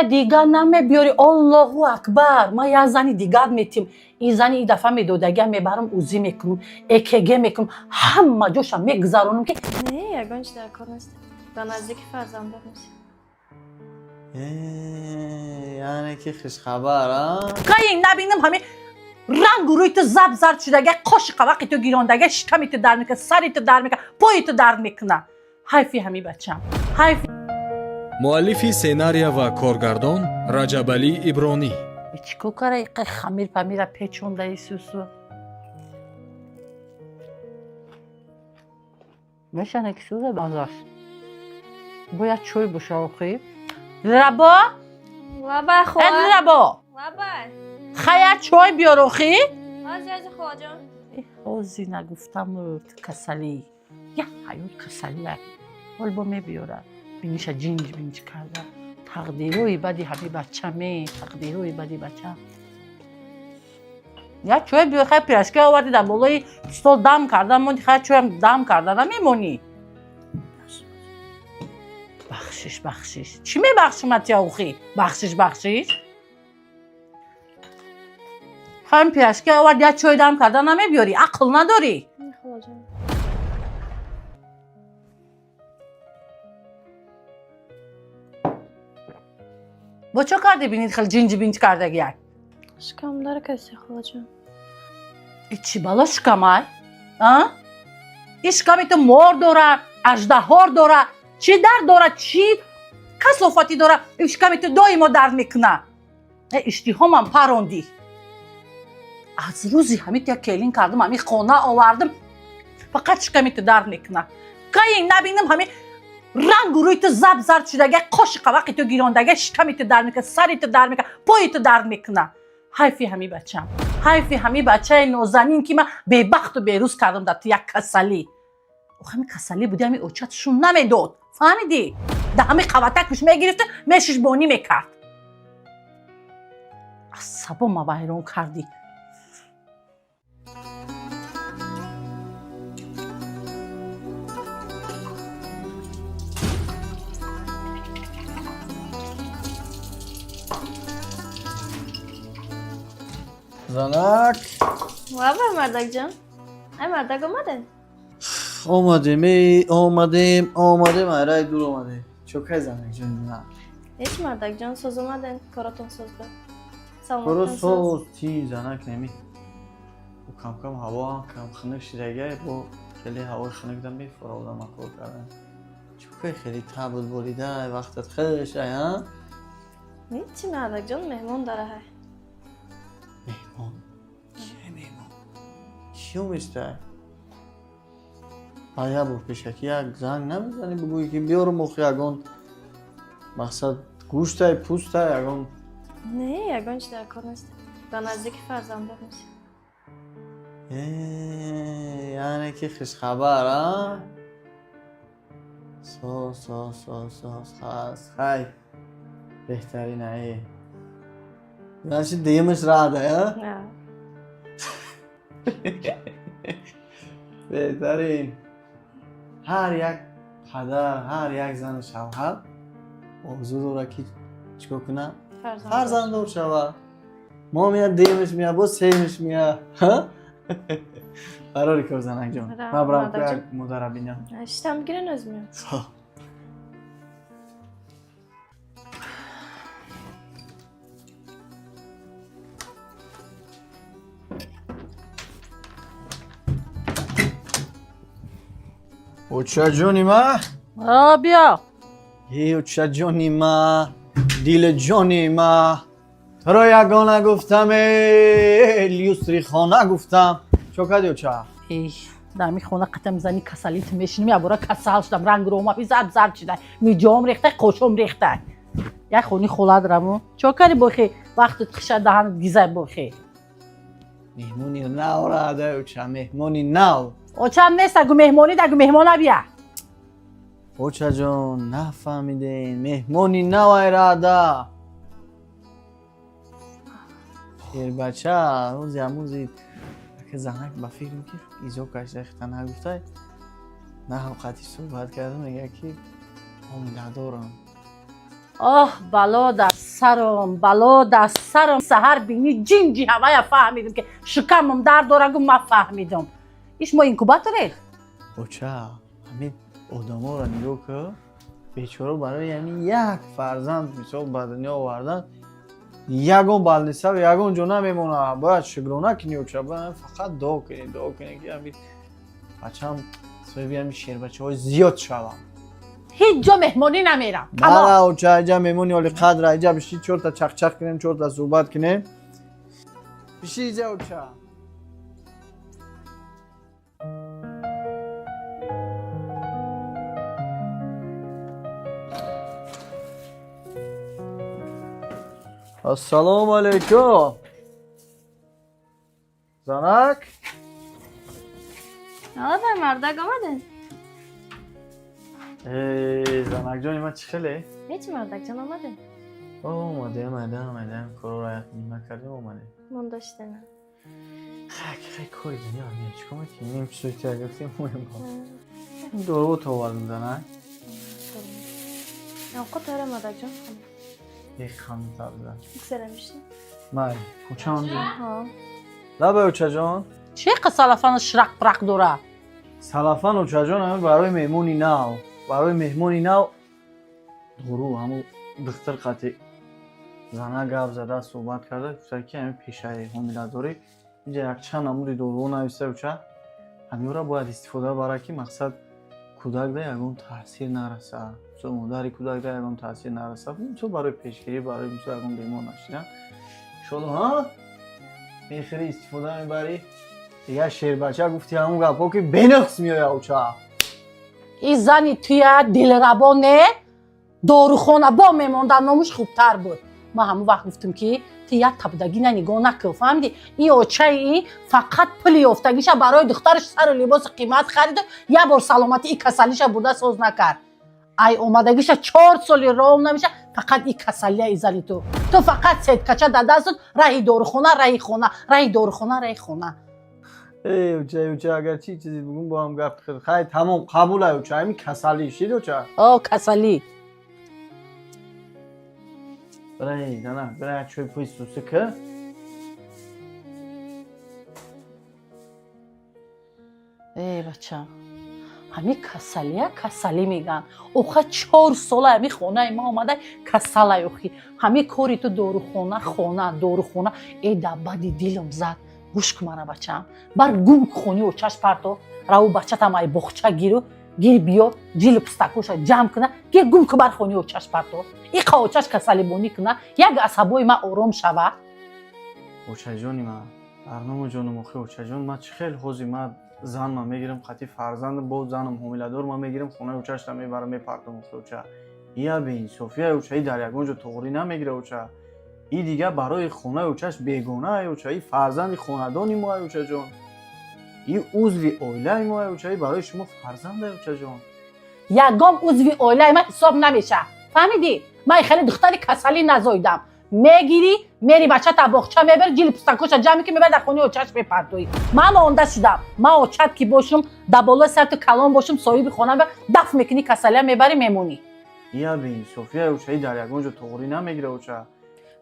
دیگر نمیبیاری. الله اکبر. ما یه زنی دیگر میتیم. این زنی این دفعه میدودگه میبرم اوزی میکنم، اکگه میکنم، همه جوشم میگذارونم که نه یگانچ در کار نیست. به نزدیک فرزنده میشه. یعنی که خوش خبر ها؟ این نبینم همه رنگ و رویت زب زرد شدگه، قاش قوقی تو گیراندگه، شکمی تو در میکنه، سری تو در میکنه، پایی تو در میکنه. حیفی همی بچم، حیف. مؤلفی سناریو و کارگردان رجبعلی ابرانی. چیکو کاره ایقه خمیر پمیر پیچونده ایسوسو میشن اکسوزه بازاش باید چوی بشاوخی ربا لبا خواه. ربا لبا. خیلی چوی بیاروخی از خواه جان. اوزی نگفتم رو کسلی یا حیوت کسلی ولی با میبیاره بینیش جینج بینج کرده تقدیروی بدی همی بچه تقدیروی بدی بچه یا چوی بیار خیلی پیرشکه آوردی در بالای ستول دم کردن مونی خیلی چوی هم دم کردن نمیمونی بخشش چی میبخشمت یا اوخی؟ بخشش خیلی پیرشکه آوردی یا چوی دم کردن نمیبیاری عقل نداری خواه جان. با چه کردی بینید خیلی جینج بینج کرده گیه؟ شکم داره کسی خواه جان. چی بالا شکمای؟ این شکمی تو مار داره، اژدهار داره، چی در داره، چی کثافتی داره، این شکمی تو دائما درد میکنه. اشتهام هم پروندی. از روزی همین یک کلین کردم، همین خانه آوردم، فقط شکمی تو درد میکنه. که نبینم همین رنگ و روی تو زب زرد شدگه، قاش قوقی تو گیراندگه، شکمی تو درد میکنه، سری تو درد میکنه، پایی تو درد میکنه. حیفی همی بچم، حیفی همی بچه نازنین که من بیبخت و بیروز کردم در تو یک کسلی. او همین کسلی بودی همین اوچتشون نمیداد، فهمیدی؟ در همین قوتکش میگرفته میشش بانی میکرد. عصبا ما ویران کردی. زنک لبا مردک جان. ای مردک اومدن. اومدیم ارای دور اومده چوکای زنک جون نه هیچ مردک جان سوز اومدن. کاراتون سوز بر. برو سلامتون سوز. سوز چی زنک نمی و کم هوا کم خنک شدگه با خیلی هوا خنک دم میفراودم کار کردن چوکای خیلی تابل بریده وقتت خیلی شای ها هیچی مردک جان مهمون داره های. مهمان چه مهمان چیو میسته آیا با پیشکی یک زنگ نمیزنی بگویی که بیارو مخی اگون مقصد گوشت پوست اگون نه یگانچ در کار نیست. به نزدیک فرزنده میشه. یعنی که خوش خبر ها خاص خی بهترین ای یعنی دیمش راده ها نه. بهترین هر یک پدر هر یک زن شوهر موضوع داره که چیکار کنه فرزند دار شوه ما میاد دیمش میاد با سیمش میاد برای کار زنک جان من برام که مدر بینم اشتم گیره نزمیاد. اوچه جونی ما بیا اوچه جونی ما دیل جونی ما تو را یگانه گفتم لیوستری خانه گفتم چو کدی اوچه در می خونه قطم زنی کسلیت میشینم یا برای کسل شدم رنگ رو ما زرد زرد شده میجام ریخته قشم ریخته یک خونی خوله درمو چو کردی بخی وقت خشه دهن گیزه بخی مهمونی نو را ده اوچه مهمونی نو اوچه هم نیست اگه مهمونی اگه مهمانه بیا اوچه جون نفهمیدین مهمونی نو اراده شیر بچه روزی اموزی که زنک با فکر میکرد ایزو کشته اختا نگفته نه هم قطعی صحبت کرده میگه که هم ندارم آه بلا در سرم بلا در سرم سحر بینی جنجی هوای فهمیدم که شکمم در داره گم من فهمیدم ایش ما اینکوباتوره اوچا همین آدما را نگاه که بیچاره برای یعنی یک فرزند مثال به دنیا آوردن یگون بالنسا و یگون جو نمیمونه باید شکرانه کنی اوچا باید فقط دعا کنی که همین بچه‌م سوی همین شیر بچه های زیاد شوم هیچ جا مهمانی نمیرم نه اوچا اینجا میمونی ولی قدر اینجا بشی چور تا چخ چخ کنیم چور تا صحبت کنیم بشی اینجا اوچا السلام علیکم زنک آقا مردک آمده زنک جانی من چی خیلی؟ هیچ مردک جان آمده اومده کارو رایت نیمه کردیم اومده من داشته نه خیلی کاری دنیا میاد چیکار میکنی؟ نیم چیزی که گفتیم مهم با این دورو تو والم زنک آقا تاره مردک جان یک خانم تابزن اکسره میشه مای کوچه هم جان ها لبه اوچه جان چه قسالفان شرق پرق دوره سلافان اوچه جان همه برای مهمونی نو دورو همه دختر قطعی زنه گفت زده صحبت کرده گفته که همه پیشه حامیله داری اینجا یک چند نمودی دورو نویسته اوچه همه را باید استفاده برای که مقصد کودک ده یکون تاثیر نرسه تو مادری کودک ده یکون تاثیر نرسه تو برای پیشگیری برای مثل یکون بیمار نشیدن شده ها میخری استفاده میبری دیگه شیر بچه گفتی همون گپا که بنقص میای اوچه این زنی توی دلربانه داروخانه با میموندن نامش خوبتر بود ما همون وقت گفتم که توی تبدگی نگاه نکن فهمیدی این اوچه ای فقط پلی افتگیش برای دخترش سر و لباس قیمت خرید و یه بار سلامتی این کسلیش بوده سوز نکرد ای اومدگیش 4 سالی راه نمیشه فقط این کسلیه ای زنی تو فقط سید کچه داده زد رای داروخانه رای خونه رای داروخانه رای خونه ای اوچه اگر چیزی بگم با هم گفت خیلی تمام قبول ای اوچه همین کسلی شید اوچه کسلی برای نه برای چوی پوی سوسه که ای بچه همین کسلی میگن اوخه 4 ساله همین خونه ما آمده کسله اوخی همین کاری تو داروخونه ای دبادی دیلم زد گوش کمانه بچم بر گم خونی و چش پرتو راو بچه تم ای بخچه گیر بیا جیل پستکوش جمع کنه گیر گم که بر خونی و چش پرتو این قاوچش کسلی بونی کنه یک عصبای ما آرام شوه اوچه جانی من برنامه جانم اخی اوچه جان من چه خیلی خوزی من زن من میگیرم خطی فرزند بود زنم حامله دار من میگیرم خونه اوچهش تا میبرم میپرتم اخی اوچه یا به این صوفیا اوچه ای در یگونجا توغری نمیگیره اوچه ای دیگه برای خونه اوچهش بیگونه ای اوچه ای فرزند خاندانی ما اوچه جان ای عضوی اوله ما اوچه ای برای شما فرزند اوچه جان یگام عضوی اوله من حساب نمیشه فهمیدی من خیلی دختری کسلی نزایدم میگیری میری بچه تا بخچه میبر جیل پستکوش جمعی که میبر در خونه اوچهش میپرتوی من آنده شدم من اوچت که باشم در بالا سر تو کلام باشم صاحب خونه و دفع میکنی کسلی میبری میمونی یا به این صوفیا اوچه ای در یگونجا توغری نمیگیره اوچه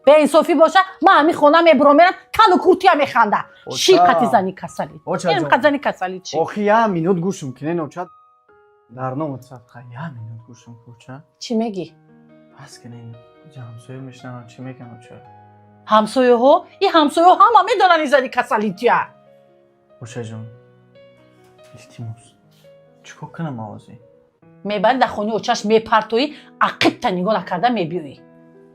به این صوفی باشه من همین خونه میبرم میرم کل و کورتی هم میخنده شی قطی زنی کسلی این قطی زنی کسلی چی؟ آخی یه مینوت گوشم کنین اوچه در نام صدقه یه مینوت گوشم اوچه چی میگی؟ بس کنین همسایه میشنن چی میگن اوچه همسایه ها؟ این همسایه ها هم میدونن این زنی کسلی چیه؟ اوچه جان التماس چیکار کنم موازی میبری در خونه اوچهش میپرتوی عقیب تا نگاه نکرده میبیوی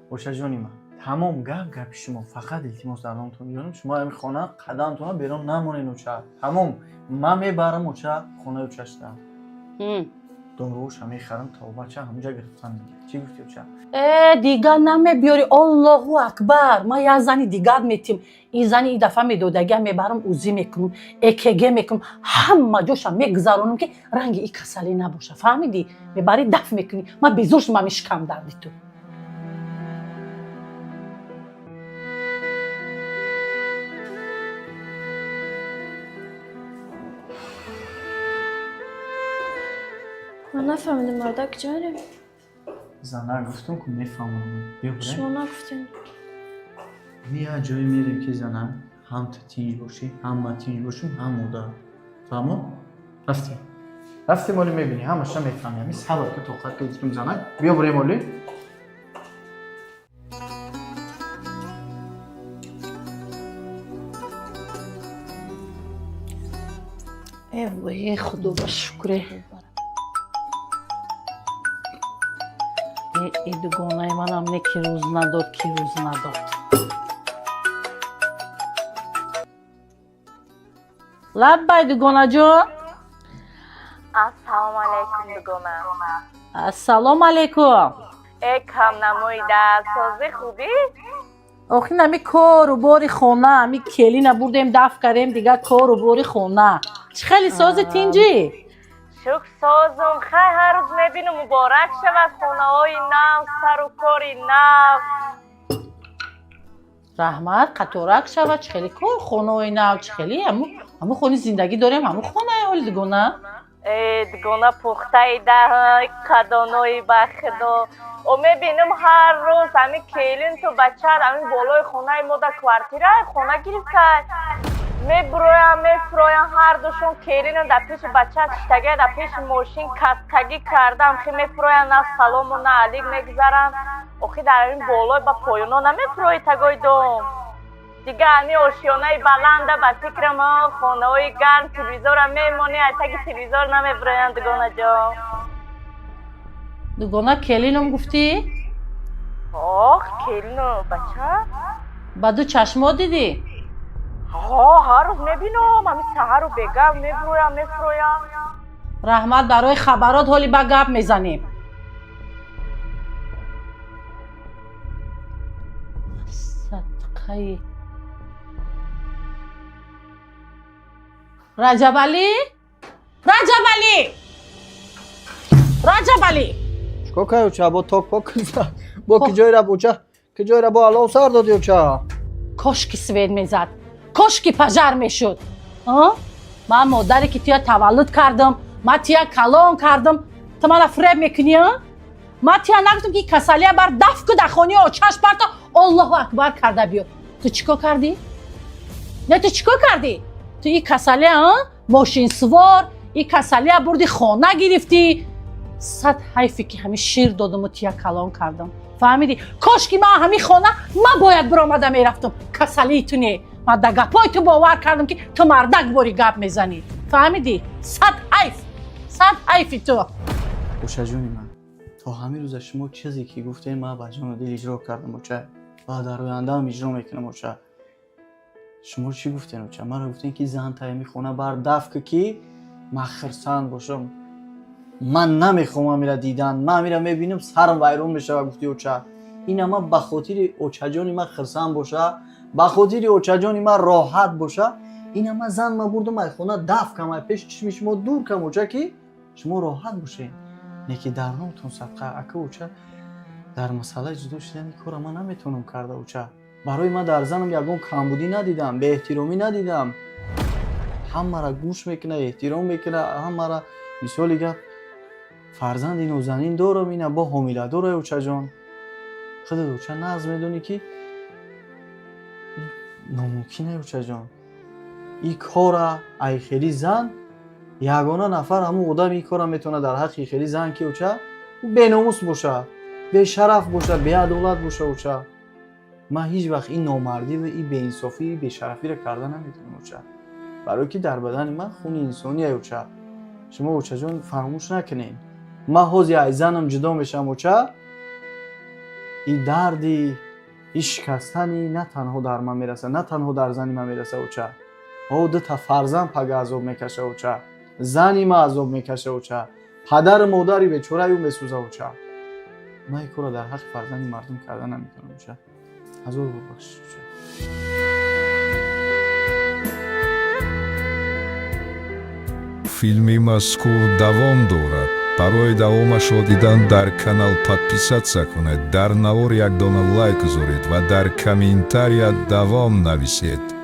اوچه جانی من تمام گپ شما فقط التماس در نامتون میگم شما همین خانه قدمتون بیرون نمونین اوچه تمام من میبرم اوچه خونه اوچهش دارم داروش هم میخرم تا بچه همونجا گرفتن میگه چی گفتی اوچه دیگر نمیبیاری الله اکبر ما یه زنی دیگر میتیم این زنی این دفعه میدودگه میبرم اوزی میکنم اکگه میکنم همه جوشم میگذارونم که رنگ این کسلی نباشه فهمیدی میبری دفع میکنی من بزرش من میشکم دردی تو من نفهمیدم مردک جانم زنه گفتم که میفهمم بیا بریم شما نگفتین. بیا جایی میریم که زنه هم تو تینج باشی هم ما تینج باشیم هم مادر تمام رفتیم ولی میبینی همش میفهمی همین صبر که توقعت که گفتم زنه بیا بریم ولی ای خدا با شکره ای دوگانه منم نه که روز نداد لبای دوگانه جان السلام علیکم دوگانه. السلام علیکم ای کم نمویده سازی خوبی؟ آخی نمی کار و باری خونه می کلی نبردیم دفع کردیم دیگه کار و باری خونه چه خیلی ساز تینجی؟ شک سازم خیلی هر روز میبینم مبارک شود خونه های نو سر و کاری نو. رحمت قطورک شود چه خیلی کار خونه های نو چه خیلی همون خونی زندگی داریم همون خونه حالی دیگونه دیگونه پخته ایده قدانوی بخدا و میبینم هر روز همین کلین تو بچه همین بالای خونه ما در کوارتیره خونه گرفته میفرویم هر دوشون کلین در پیش بچه تشتگه در پیش ماشین کستگی کردم خیلی میفرویم نه سلام و نه علیک میگذارم اخی در این بالای با پایونا نمیفروی تگوی دوم دیگه همی آشیانه بلنده با فکر ما خونه های گرم تلویزور هم میمونی تگی تلویزور نمیبراین دوگانه جا دوگانه کلینم گفتی؟ آخ کلینو بچه؟ با دو چشما دیدی؟ هر روز میبینم همی سهر رو بگم میفرویم رحمت برای خبرات حالی با گپ میزنیم صدقه رجب علی چکو که اوچه با توک پاک با کجای را بوچه کجای را با علاو سر دادی اوچه کاش که سوید میزد کاش که پجر میشد من مادری که توی تولد کردم من توی کلان کردم تو من فریب میکنی من توی نگفتم که کسالیه بر دف که دخانی آچش برتا الله اکبر کرده بیو تو چیکار کردی؟ نه تو چیکار کردی؟ تو این کسالیه ماشین سوار این کسالیه بردی خانه گرفتی صد حیفی که همین شیر دادم و توی کلان کردم فهمیدی؟ کاش که من همین خانه من باید برآمده میرفتم کسالی تو نه من در گپای تو باور کردم که تو مردک باری گپ میزنی فهمیدی؟ صد حیفی تو اوچه جونی من تا همین روز شما چیزی که گفتین من با جان و دل اجرا کردم اوچه و در آینده هم اجرا میکنم اوچه شما چی گفتین اوچه؟ من گفتین که زن تایمی خونه بر دفک که من خرسند باشم من نمیخوام میره دیدن من میره میبینم سرم ویرون میشه و گفتی اوچه این اما به خاطر اوچه جانی من خرسند باشه به خاطر اوچه جانی من راحت باشه این اما زن من بردم خونه دفک کنم پیش چشم شما دور کنم اوچه که شما راحت باشین نیکی در نامتون صدقه اکه اوچه در مسئله جدا شدن این کار من نمیتونم کرده اوچه برای من در زنم یکون کمبودی ندیدم به احترامی ندیدم همه را گوش میکنه احترام میکنه همه را مثالی که فرزند اینو زنین دارم اینه با حامیله داره اوچه جان خودت اوچه ناز میدونی که ناممکنه اوچه جان این کار ای خیلی زن یگانه نفر همون آدم این کار میتونه در حق خیلی زن که اوچه بیناموس باشه به شرف باشه به عدالت باشه اوچه من هیچ وقت این نامردی و این بی‌انصافی به شرفی را کرده نمیتونم اوچه برای که در بدن من خون انسانی اوچه شما اوچه جان فراموش نکنین من حوزی ای زنم جدا میشم اوچه این دردی این شکستنی نه تنها در من میرسه نه تنها در زنی من میرسه اوچه دو تا فرزند پگه عذاب میکشه اوچه زنی ما عذاب میکشه اوچه پدر مادری بیچاره اون میسوزه اوچه من این کار در حق فرزند مردم کردن نمیتونم اوچه عذاب ببخش اوچه филми мазкур давом дорад. Барои давомашро дидан дар канал подписатсия кунед, дар навор як дона лайк гузоред ва дар комментария давом нависед.